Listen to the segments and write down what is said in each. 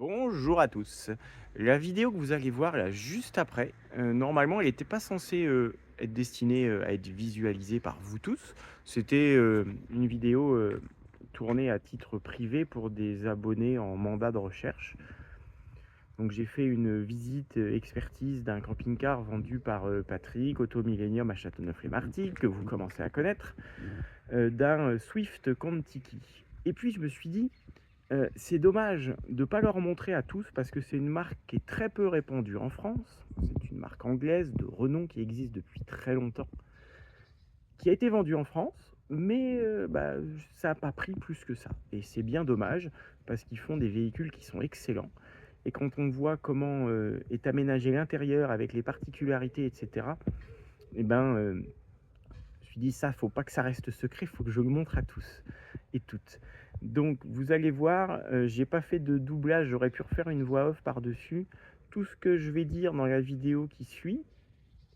Bonjour à tous. La vidéo que vous allez voir là juste après, normalement elle n'était pas censée être destinée à être visualisée par vous tous. C'était une vidéo tournée à titre privé pour des abonnés en mandat de recherche. Donc j'ai fait une visite expertise d'un camping-car vendu par Patrick, Auto Millennium à Châteauneuf-les-Martigues, que vous commencez à connaître, d'un Swift Contiki. Et puis je me suis dit, c'est dommage de ne pas leur montrer à tous parce que c'est une marque qui est très peu répandue en France. C'est une marque anglaise de renom qui existe depuis très longtemps, qui a été vendue en France, mais ça n'a pas pris plus que ça. Et c'est bien dommage parce qu'ils font des véhicules qui sont excellents. Et quand on voit comment est aménagé l'intérieur avec les particularités, etc., eh ben, je me suis dit, ça, faut pas que ça reste secret, il faut que je le montre à tous et toutes. Donc vous allez voir, j'ai pas fait de doublage, j'aurais pu refaire une voix off par-dessus. Tout ce que je vais dire dans la vidéo qui suit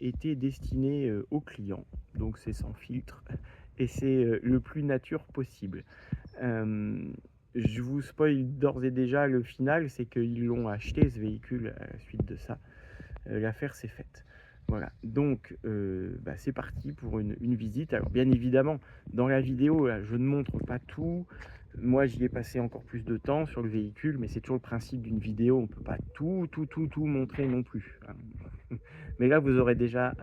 était destiné au client, donc c'est sans filtre et c'est le plus nature possible. Je vous spoil d'ores et déjà le final, c'est qu'ils l'ont acheté ce véhicule à la suite de ça. L'affaire s'est faite. Voilà, donc c'est parti pour une visite. Alors bien évidemment, dans la vidéo, là, je ne montre pas tout. Moi, j'y ai passé encore plus de temps sur le véhicule, mais c'est toujours le principe d'une vidéo, on ne peut pas tout montrer non plus. Mais là, vous aurez déjà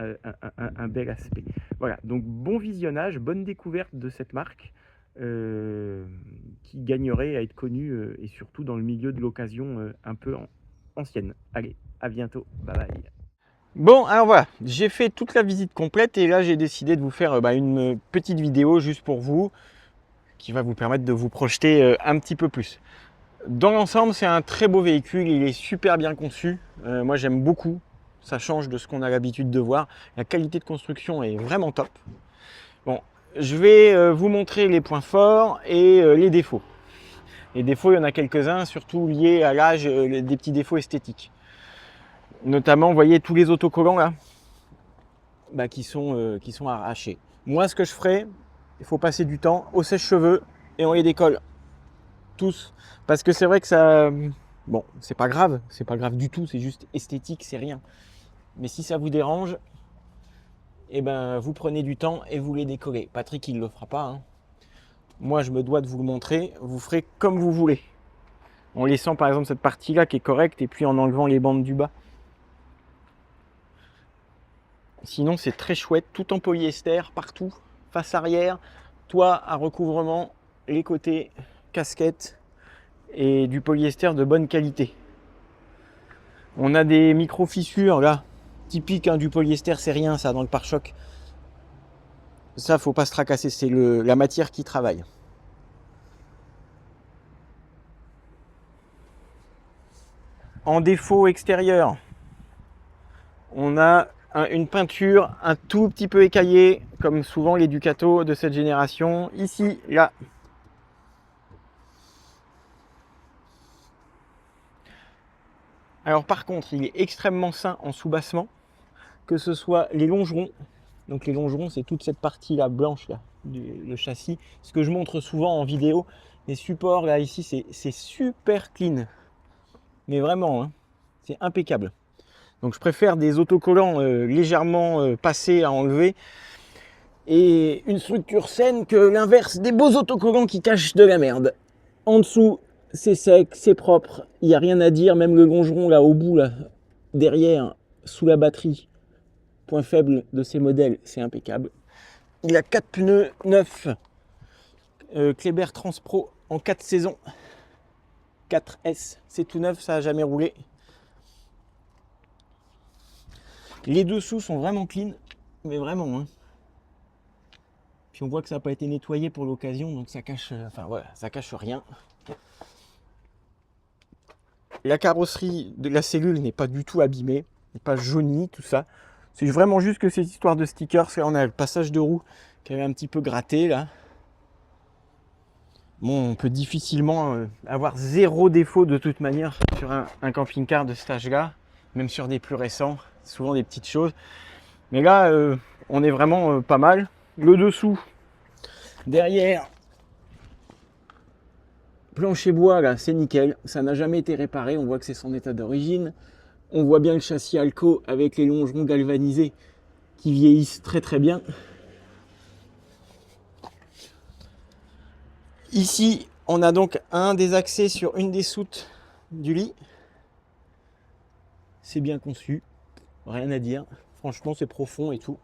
un bel aspect. Voilà, donc bon visionnage, bonne découverte de cette marque qui gagnerait à être connue et surtout dans le milieu de l'occasion un peu ancienne. Allez, à bientôt, bye bye. Bon, alors voilà, j'ai fait toute la visite complète et là j'ai décidé de vous faire une petite vidéo juste pour vous qui va vous permettre de vous projeter un petit peu plus. Dans l'ensemble, c'est un très beau véhicule, il est super bien conçu. Moi j'aime beaucoup, ça change de ce qu'on a l'habitude de voir. La qualité de construction est vraiment top. Bon, je vais vous montrer les points forts et les défauts. Les défauts, il y en a quelques-uns, surtout liés à l'âge, des petits défauts esthétiques. Notamment, vous voyez tous les autocollants là, qui sont arrachés. Moi, ce que je ferais, il faut passer du temps au sèche-cheveux et on les décolle tous. Parce que c'est vrai que ça... Bon, c'est pas grave du tout, c'est juste esthétique, c'est rien. Mais si ça vous dérange, eh ben, vous prenez du temps et vous les décollez. Patrick, il ne le fera pas, hein. Moi, je me dois de vous le montrer. Vous ferez comme vous voulez. En laissant par exemple cette partie-là qui est correcte et puis en enlevant les bandes du bas. Sinon, c'est très chouette, tout en polyester, partout, face arrière, toit à recouvrement, les côtés, casquette et du polyester de bonne qualité. On a des micro-fissures là, typiques du polyester, c'est rien ça dans le pare-choc. Ça, faut pas se tracasser, c'est la matière qui travaille. En défaut extérieur, on a une peinture un tout petit peu écaillée, comme souvent les Ducato de cette génération. Ici, là. Alors par contre, il est extrêmement sain en soubassement, que ce soit les longerons. Donc les longerons, c'est toute cette partie-là blanche là, le châssis. Ce que je montre souvent en vidéo, les supports là ici, c'est super clean. Mais vraiment, hein, c'est impeccable. Donc je préfère des autocollants légèrement passés à enlever et une structure saine que l'inverse des beaux autocollants qui cachent de la merde. En dessous, c'est sec, c'est propre, il n'y a rien à dire, même le longeron là au bout, là, derrière, sous la batterie. Point faible de ces modèles, c'est impeccable. Il a 4 pneus neufs, Kleber Transpro en 4 saisons. 4S, c'est tout neuf, ça n'a jamais roulé. Les dessous sont vraiment clean, mais vraiment. Hein. Puis on voit que ça n'a pas été nettoyé pour l'occasion, donc ça cache, ça cache rien. La carrosserie de la cellule n'est pas du tout abîmée, n'est pas jaunie, tout ça. C'est vraiment juste que cette histoire de stickers, là on a le passage de roue qui avait un petit peu gratté là. Bon, on peut difficilement avoir zéro défaut de toute manière sur un camping-car de cet âge-là, même sur des plus récents. Souvent des petites choses, mais là on est vraiment pas mal. Le dessous, derrière, Plancher bois, là, c'est nickel. Ça n'a jamais été réparé. On voit que c'est son état d'origine. On voit bien le châssis Alco avec les longerons galvanisés qui vieillissent très très bien. Ici, on a donc un des accès sur une des soutes du lit. C'est bien conçu, rien à dire. Franchement, c'est profond et tout.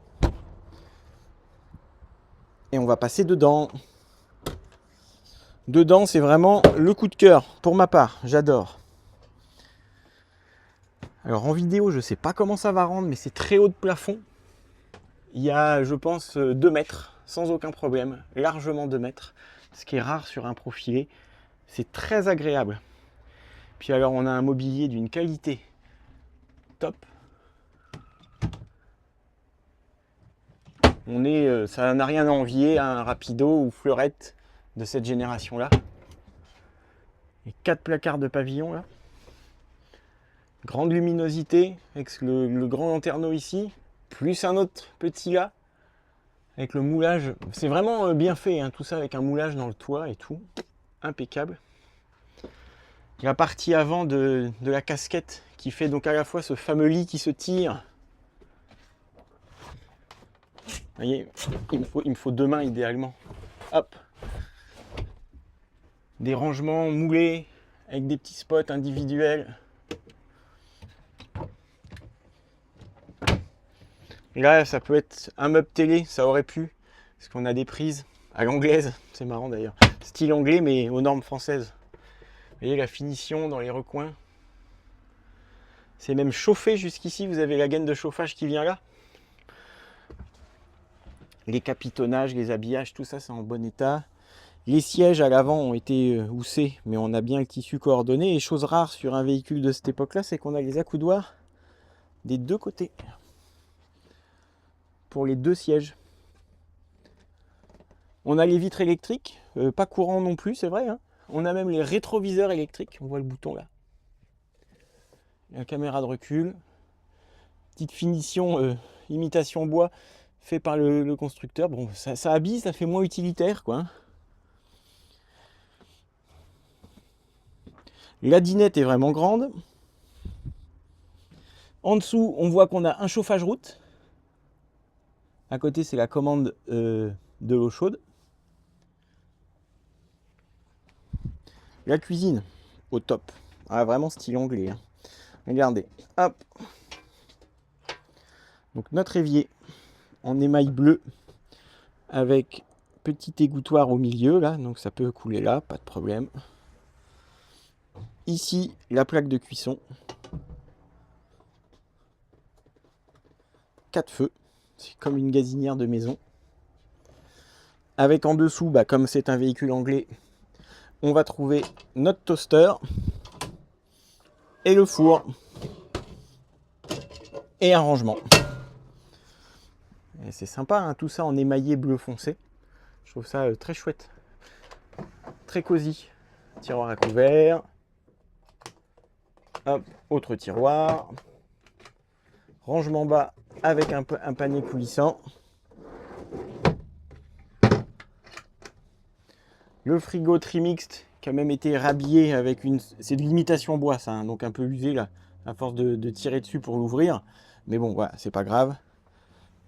Et on va passer dedans. Dedans, c'est vraiment le coup de cœur pour ma part. J'adore. Alors en vidéo, je ne sais pas comment ça va rendre, mais c'est très haut de plafond. Il y a, je pense, 2 mètres, sans aucun problème. Largement 2 mètres. Ce qui est rare sur un profilé. C'est très agréable. Puis alors, on a un mobilier d'une qualité top. Ça n'a rien à envier à un Rapido ou Fleurette de cette génération-là. Et 4 placards de pavillon là. Grande luminosité avec le grand lanterneau ici, plus un autre petit là, avec le moulage. C'est vraiment bien fait, hein, tout ça avec un moulage dans le toit et tout. Impeccable. La partie avant de la casquette qui fait donc à la fois ce fameux lit qui se tire. Vous voyez, il me faut 2 mains idéalement. Hop. Des rangements moulés avec des petits spots individuels. Et là, ça peut être un meuble télé, ça aurait pu, parce qu'on a des prises à l'anglaise, c'est marrant d'ailleurs. Style anglais, mais aux normes françaises. Vous voyez la finition dans les recoins. C'est même chauffé jusqu'ici, vous avez la gaine de chauffage qui vient là. Les capitonnages, les habillages, tout ça c'est en bon état. Les sièges à l'avant ont été houssés, mais on a bien le tissu coordonné. Et chose rare sur un véhicule de cette époque-là, c'est qu'on a les accoudoirs des 2 côtés. Pour les 2 sièges. On a les vitres électriques, pas courant non plus, c'est vrai. Hein. On a même les rétroviseurs électriques, on voit le bouton là. La caméra de recul. Petite finition imitation bois fait par le constructeur. Bon, ça habille, ça fait moins utilitaire quoi. La dinette est vraiment grande. En dessous, on voit qu'on a un chauffage route. À côté, c'est la commande de l'eau chaude. La cuisine, au top. Ah, vraiment style anglais. Hein. Regardez, hop. Donc notre évier en émail bleu avec petit égouttoir au milieu là, donc ça peut couler là, pas de problème. Ici, la plaque de cuisson. 4 feux, c'est comme une gazinière de maison. Avec en dessous, comme c'est un véhicule anglais, on va trouver notre toaster et le four et un rangement. Et c'est sympa, hein, tout ça en émaillé bleu foncé. Je trouve ça très chouette, très cosy. Tiroir à couvert. Hop, autre tiroir. Rangement bas avec un panier coulissant. Le frigo Trimixte qui a même été rhabillé avec une... C'est de l'imitation bois ça, hein, donc un peu usé là, à force de tirer dessus pour l'ouvrir. Mais bon, voilà, c'est pas grave.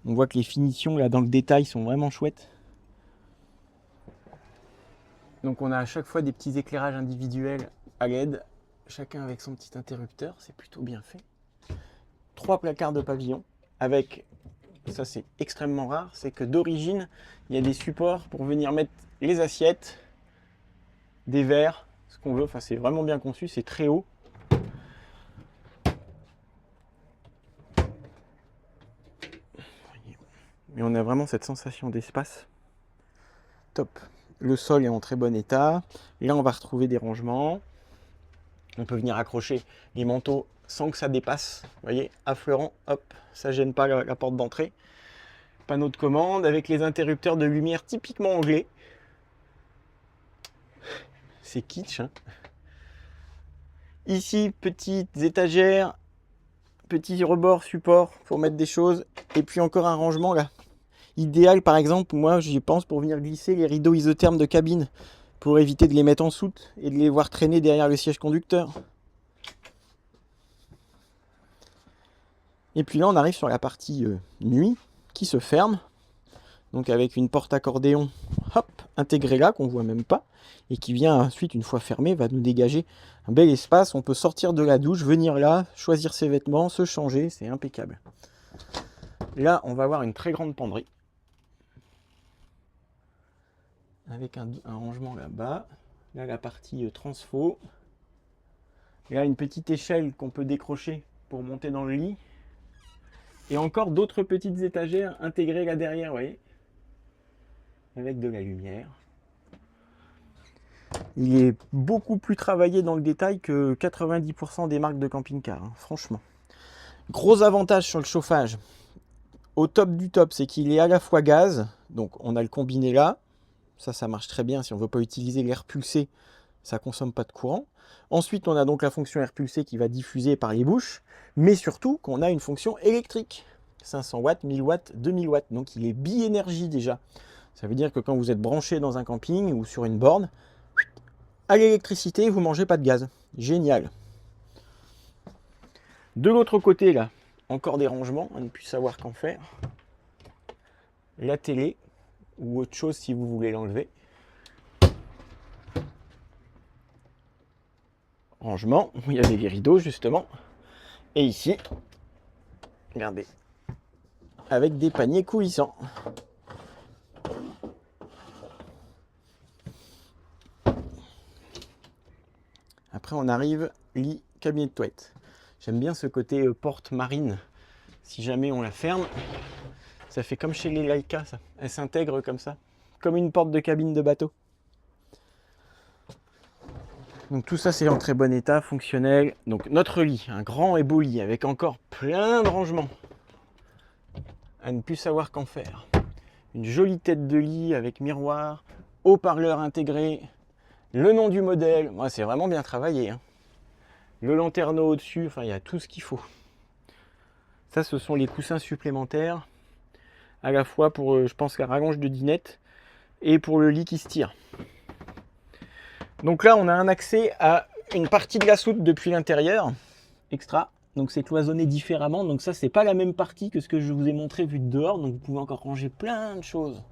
On voit que les finitions là dans le détail sont vraiment chouettes. Donc on a à chaque fois des petits éclairages individuels à LED, chacun avec son petit interrupteur, c'est plutôt bien fait. 3 placards de pavillon avec, ça c'est extrêmement rare, c'est que d'origine il y a des supports pour venir mettre les assiettes, des verres, ce qu'on veut, enfin c'est vraiment bien conçu, c'est très haut. Et on a vraiment cette sensation d'espace. Top. Le sol est en très bon état. Et là, on va retrouver des rangements. On peut venir accrocher les manteaux sans que ça dépasse. Vous voyez, affleurant, hop, ça gêne pas la porte d'entrée. Panneau de commande avec les interrupteurs de lumière typiquement anglais. C'est kitsch, hein. Ici, petites étagères, petit rebord support pour mettre des choses. Et puis encore un rangement là. Idéal par exemple, moi j'y pense pour venir glisser les rideaux isothermes de cabine pour éviter de les mettre en soute et de les voir traîner derrière le siège conducteur. Et puis là, on arrive sur la partie nuit qui se ferme. Donc avec une porte accordéon, hop, intégrée là, qu'on ne voit même pas. Et qui vient ensuite, une fois fermée, va nous dégager un bel espace. On peut sortir de la douche, venir là, choisir ses vêtements, se changer. C'est impeccable. Là, on va avoir une très grande penderie. Avec un rangement là-bas. Là, la partie transfo. Là, une petite échelle qu'on peut décrocher pour monter dans le lit. Et encore d'autres petites étagères intégrées là derrière, vous voyez, avec de la lumière. Il est beaucoup plus travaillé dans le détail que 90% des marques de camping-car, hein, franchement. Gros avantage sur le chauffage, au top du top, c'est qu'il est à la fois gaz, donc on a le combiné là, ça marche très bien si on ne veut pas utiliser l'air pulsé, ça ne consomme pas de courant. Ensuite, on a donc la fonction air pulsé qui va diffuser par les bouches, mais surtout qu'on a une fonction électrique. 500 watts, 1000 watts, 2000 watts. Donc il est bi-énergie déjà. Ça veut dire que quand vous êtes branché dans un camping ou sur une borne, à l'électricité, vous ne mangez pas de gaz. Génial. De l'autre côté, là, encore des rangements, on ne peut savoir qu'en faire. La télé, ou autre chose si vous voulez l'enlever. Rangement, il y avait les rideaux justement. Et ici, regardez, avec des paniers coulissants. Après on arrive, lit, cabinet de toilette. J'aime bien ce côté porte marine. Si jamais on la ferme, ça fait comme chez les Leica, ça. Elle s'intègre comme ça, comme une porte de cabine de bateau. Donc tout ça c'est en très bon état, fonctionnel. Donc notre lit, un grand et beau lit avec encore plein de rangements. À ne plus savoir qu'en faire. Une jolie tête de lit avec miroir, haut-parleur intégré, le nom du modèle. Moi, c'est vraiment bien travaillé, hein. Le lanterneau au-dessus, enfin il y a tout ce qu'il faut. Ça, ce sont les coussins supplémentaires, à la fois pour, je pense, la rallonge de dinette et pour le lit qui se tire. Donc là, on a un accès à une partie de la soute depuis l'intérieur, extra. Donc c'est cloisonné différemment. Donc ça, c'est pas la même partie que ce que je vous ai montré vu de dehors. Donc vous pouvez encore ranger plein de choses.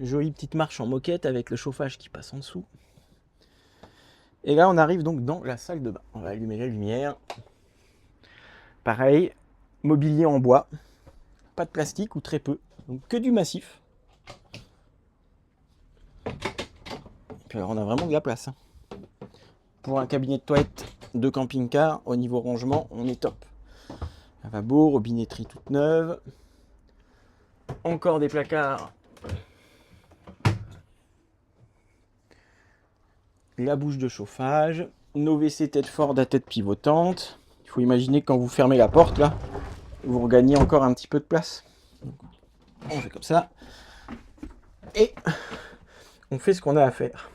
Jolie petite marche en moquette avec le chauffage qui passe en dessous. Et là, on arrive donc dans la salle de bain. On va allumer la lumière. Pareil, mobilier en bois. Pas de plastique ou très peu. Donc que du massif. Et puis alors, on a vraiment de la place, hein. Pour un cabinet de toilette de camping-car, au niveau rangement, on est top. Lavabo, robinetterie toute neuve. Encore des placards. La bouche de chauffage. Nos WC tête Ford à tête pivotante. Il faut imaginer que quand vous fermez la porte, là, vous regagnez encore un petit peu de place. On fait comme ça. Et on fait ce qu'on a à faire.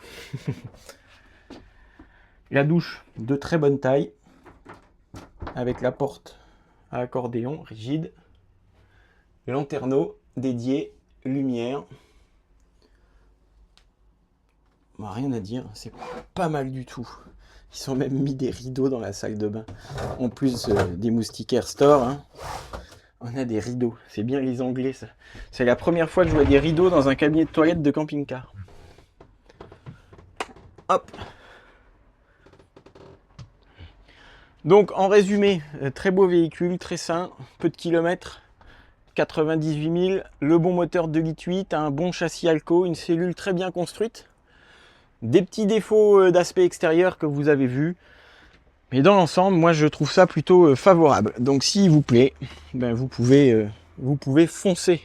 La douche de très bonne taille, avec la porte à accordéon rigide, lanterneau dédié, lumière. Bon, rien à dire, c'est pas mal du tout. Ils ont même mis des rideaux dans la salle de bain. En plus des moustiquaires store, hein. On a des rideaux. C'est bien les Anglais, ça. C'est la première fois que je vois des rideaux dans un cabinet de toilette de camping-car. Hop. Donc en résumé, très beau véhicule, très sain, peu de kilomètres, 98 000, le bon moteur 2,8 litres, un bon châssis Alco, une cellule très bien construite. Des petits défauts d'aspect extérieur que vous avez vus. Mais dans l'ensemble, moi je trouve ça plutôt favorable. Donc s'il vous plaît, ben, vous pouvez foncer